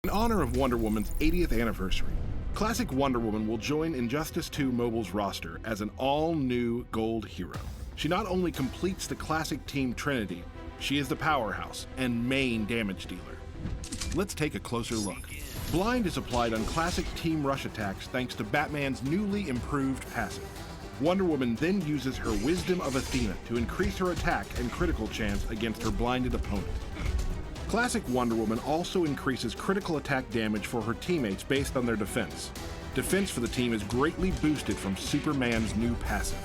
In honor of Wonder Woman's 80th anniversary, Classic Wonder Woman will join Injustice 2 Mobile's roster as an all-new gold hero. She not only completes the classic Team Trinity, she is the powerhouse and main damage dealer. Let's take a closer look. Blind is applied on classic Team Rush attacks thanks to Batman's newly improved passive. Wonder Woman then uses her Wisdom of Athena to increase her attack and critical chance against her blinded opponent. Classic Wonder Woman also increases critical attack damage for her teammates based on their defense. Defense for the team is greatly boosted from Superman's new passive.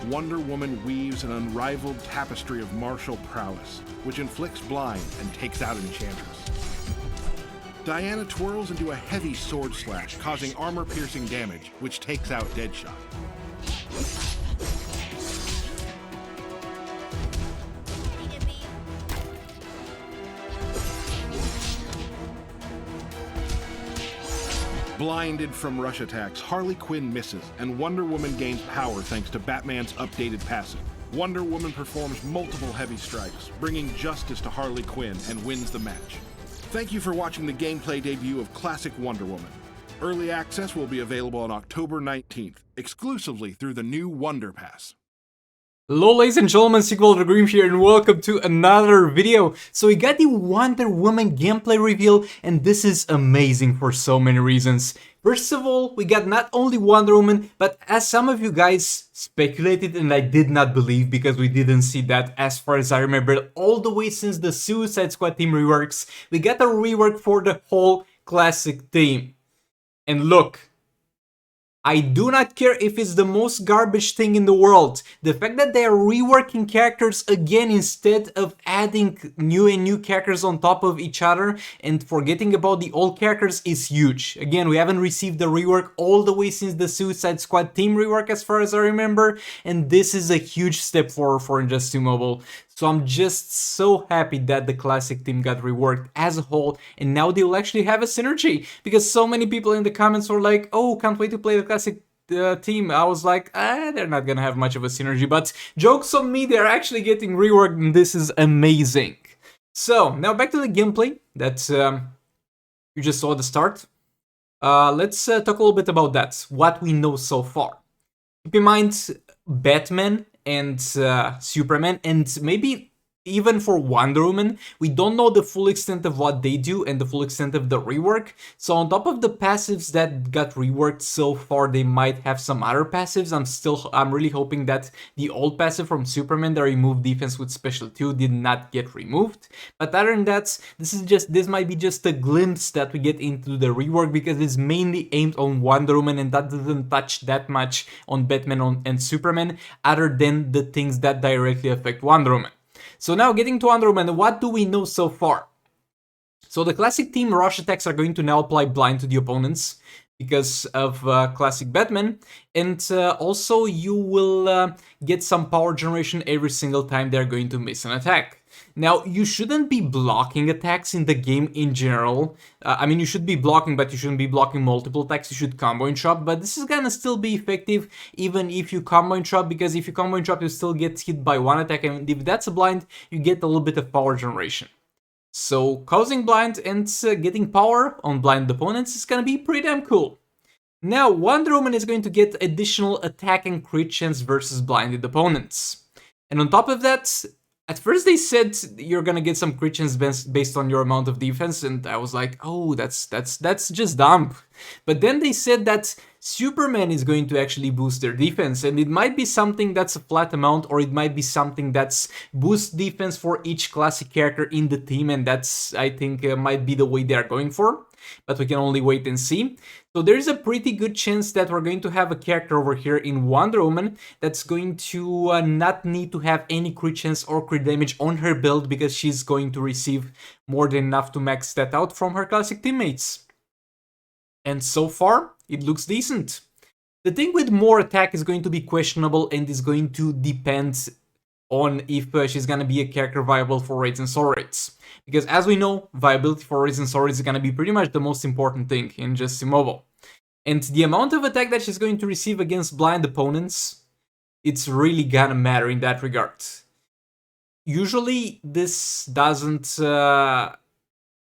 Wonder Woman weaves an unrivaled tapestry of martial prowess, which inflicts blind and takes out Enchantress. Diana twirls into a heavy sword slash, causing armor-piercing damage, which takes out Deadshot. Blinded from rush attacks, Harley Quinn misses, and Wonder Woman gains power thanks to Batman's updated passive. Wonder Woman performs multiple heavy strikes, bringing justice to Harley Quinn and wins the match. Thank you for watching the gameplay debut of Classic Wonder Woman. Early access will be available on October 19th, exclusively through the new Wonder Pass. Hello ladies and gentlemen, Sequel the Grim here and welcome to another video. So we got the Wonder Woman gameplay reveal and this is amazing for so many reasons. First of all, we got not only Wonder Woman, but as some of you guys speculated and I did not believe because we didn't see that as far as I remember all the way since the Suicide Squad team reworks, we got a rework for the whole classic team. And look, I do not care if it's the most garbage thing in the world. The fact that they are reworking characters again instead of adding new characters on top of each other and forgetting about the old characters is huge. Again, we haven't received the rework all the way since the Suicide Squad team rework as far as I remember, and this is a huge step forward for Injustice 2 Mobile. So I'm just so happy that the classic team got reworked as a whole and now they will actually have a synergy, because so many people in the comments were like, oh, can't wait to play the classic team. I was like, they're not gonna have much of a synergy, but jokes on me, they're actually getting reworked and this is amazing. So now back to the gameplay that you just saw at the start. Let's talk a little bit about that, what we know so far. Keep in mind, Batman and Superman, and maybe even for Wonder Woman, we don't know the full extent of what they do and the full extent of the rework. So on top of the passives that got reworked so far, they might have some other passives. I'm really hoping that the old passive from Superman, the removed defense with special 2, did not get removed. But other than that, this might be just a glimpse that we get into the rework, because it's mainly aimed on Wonder Woman and that doesn't touch that much on Batman and Superman, other than the things that directly affect Wonder Woman. So now getting to Wonder Woman, what do we know so far? So the classic team rush attacks are going to now apply blind to the opponents because of classic Batman, and also you will get some power generation every single time they're going to miss an attack. Now, you shouldn't be blocking attacks in the game in general. I mean, you should be blocking, but you shouldn't be blocking multiple attacks. You should combo interrupt, but this is gonna still be effective even if you combo interrupt, because if you combo interrupt, you still get hit by one attack, and if that's a blind, you get a little bit of power generation. So, causing blind and getting power on blind opponents is gonna be pretty damn cool. Now, Wonder Woman is going to get additional attack and crit chance versus blinded opponents. And on top of that, at first they said you're gonna get some crit chance based on your amount of defense, and I was like, oh, that's just dumb. But then they said that Superman is going to actually boost their defense, and it might be something that's a flat amount, or it might be something that's boost defense for each classic character in the team, and that's, I think, might be the way they are going for. But we can only wait and see. So there's a pretty good chance that we're going to have a character over here in Wonder Woman that's going to not need to have any crit chance or crit damage on her build, because she's going to receive more than enough to max that out from her classic teammates. And so far, it looks decent. The thing with more attack is going to be questionable and is going to depend on if she's gonna be a character viable for raids and soul raids. Because as we know, viability for raids and soul raids is gonna be pretty much the most important thing in Injustice Mobile. And the amount of attack that she's going to receive against blind opponents, it's really gonna matter in that regard. Usually this doesn't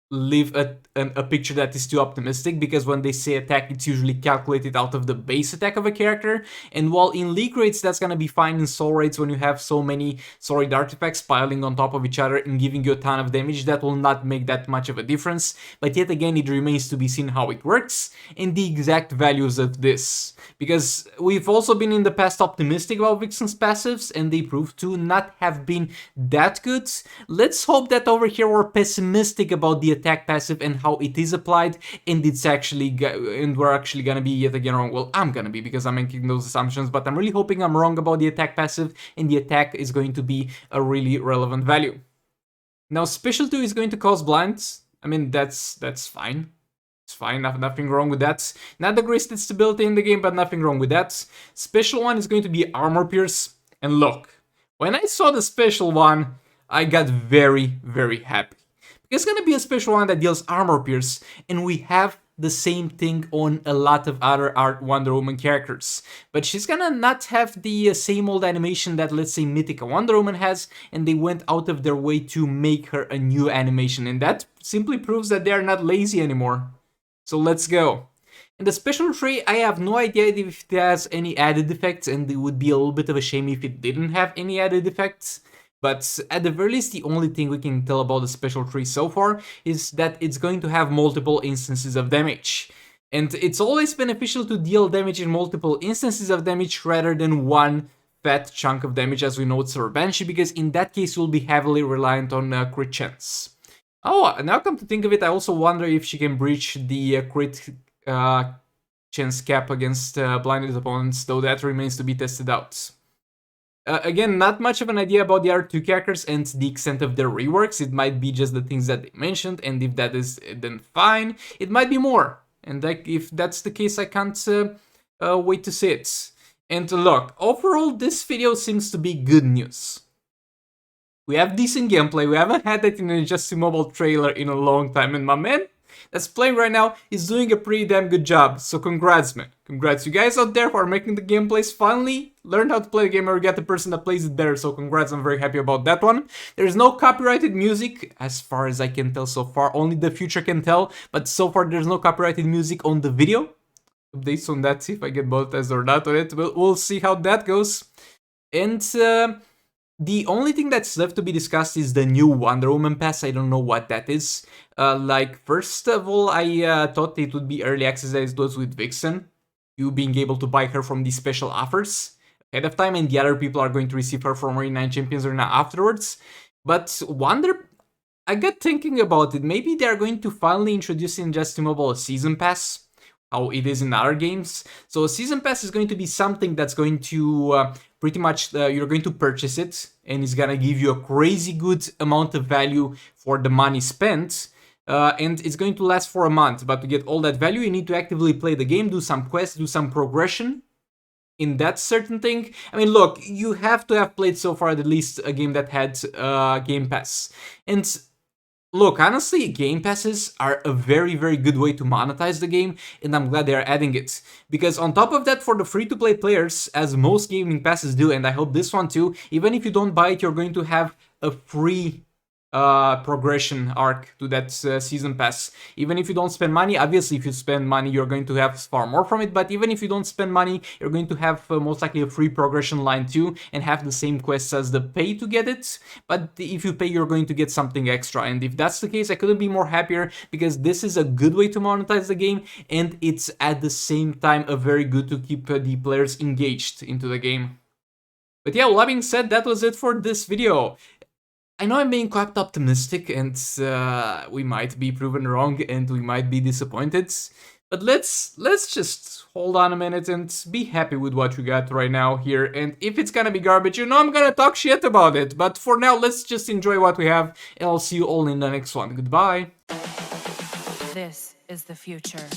leave a picture that is too optimistic, because when they say attack, it's usually calculated out of the base attack of a character, and while in league rates that's gonna be fine in soul rates when you have so many soul rate artifacts piling on top of each other and giving you a ton of damage, that will not make that much of a difference. But yet again, it remains to be seen how it works and the exact values of this, because we've also been in the past optimistic about Vixen's passives and they proved to not have been that good. Let's hope that over here we're pessimistic about the attack passive and how it is applied, and we're actually gonna be yet again wrong. Well, I'm gonna be, because I'm making those assumptions, but I'm really hoping I'm wrong about the attack passive and the attack is going to be a really relevant value. Now, Special 2 is going to cause blinds. I mean, that's fine. It's fine, nothing wrong with that. Not the greatest stability in the game, but nothing wrong with that. Special 1 is going to be Armor Pierce, and look, when I saw the Special 1, I got very, very happy. It's gonna be a Special 1 that deals Armor Pierce, and we have the same thing on a lot of other Wonder Woman characters. But she's gonna not have the same old animation that, let's say, Mythica Wonder Woman has, and they went out of their way to make her a new animation, and that simply proves that they're not lazy anymore. So let's go. In the Special 3, I have no idea if it has any added effects, and it would be a little bit of a shame if it didn't have any added effects. But at the very least, the only thing we can tell about the Special 3 so far is that it's going to have multiple instances of damage. And it's always beneficial to deal damage in multiple instances of damage rather than one fat chunk of damage, as we know it's a Banshee, because in that case we'll be heavily reliant on crit chance. Oh, now come to think of it, I also wonder if she can breach the crit chance cap against blinded opponents, though that remains to be tested out. Again, not much of an idea about the other two characters and the extent of their reworks. It might be just the things that they mentioned, and if that is, then fine. It might be more, and if that's the case, I can't wait to see it. And look, overall, this video seems to be good news. We have decent gameplay. We haven't had that in a Just 2 Mobile trailer in a long time, and my man that's playing right now is doing a pretty damn good job, so congrats, man. Congrats, you guys out there who are making the gameplays finally learn how to play the game or get the person that plays it better, so congrats, I'm very happy about that one. There's no copyrighted music, as far as I can tell so far, only the future can tell, but so far there's no copyrighted music on the video. Updates on that, see if I get monetized or not on it, we'll see how that goes. And the only thing that's left to be discussed is the new Wonder Woman pass. I don't know what that is. First of all, I thought it would be early access as it was with Vixen. You being able to buy her from these special offers ahead of time, and the other people are going to receive her from Arena 9 Champions Arena afterwards. But I got thinking about it. Maybe they're going to finally introduce in Just 2 Mobile a Season Pass, how it is in other games. So a Season Pass is going to be something that's going to pretty much you're going to purchase it, and it's gonna give you a crazy good amount of value for the money spent, and it's going to last for a month. But to get all that value, you need to actively play the game, do some quests, do some progression in that certain thing. I mean, look, you have to have played so far at least a game that had Game Pass. And look, honestly, Game Passes are a very, very good way to monetize the game, and I'm glad they are adding it. Because on top of that, for the free-to-play players, as most gaming passes do, and I hope this one too, even if you don't buy it, you're going to have a free progression arc to that season pass. Even if you don't spend money, obviously if you spend money you're going to have far more from it, but even if you don't spend money, you're going to have most likely a free progression line too, and have the same quests as the pay to get it. But if you pay, you're going to get something extra, and if that's the case, I couldn't be more happier, because this is a good way to monetize the game, and it's at the same time a very good to keep the players engaged into the game. But yeah, well, that being said, that was it for this video. I know I'm being quite optimistic, and we might be proven wrong, and we might be disappointed. But let's just hold on a minute and be happy with what we got right now here. And if it's gonna be garbage, you know I'm gonna talk shit about it. But for now, let's just enjoy what we have, and I'll see you all in the next one. Goodbye. This is the future.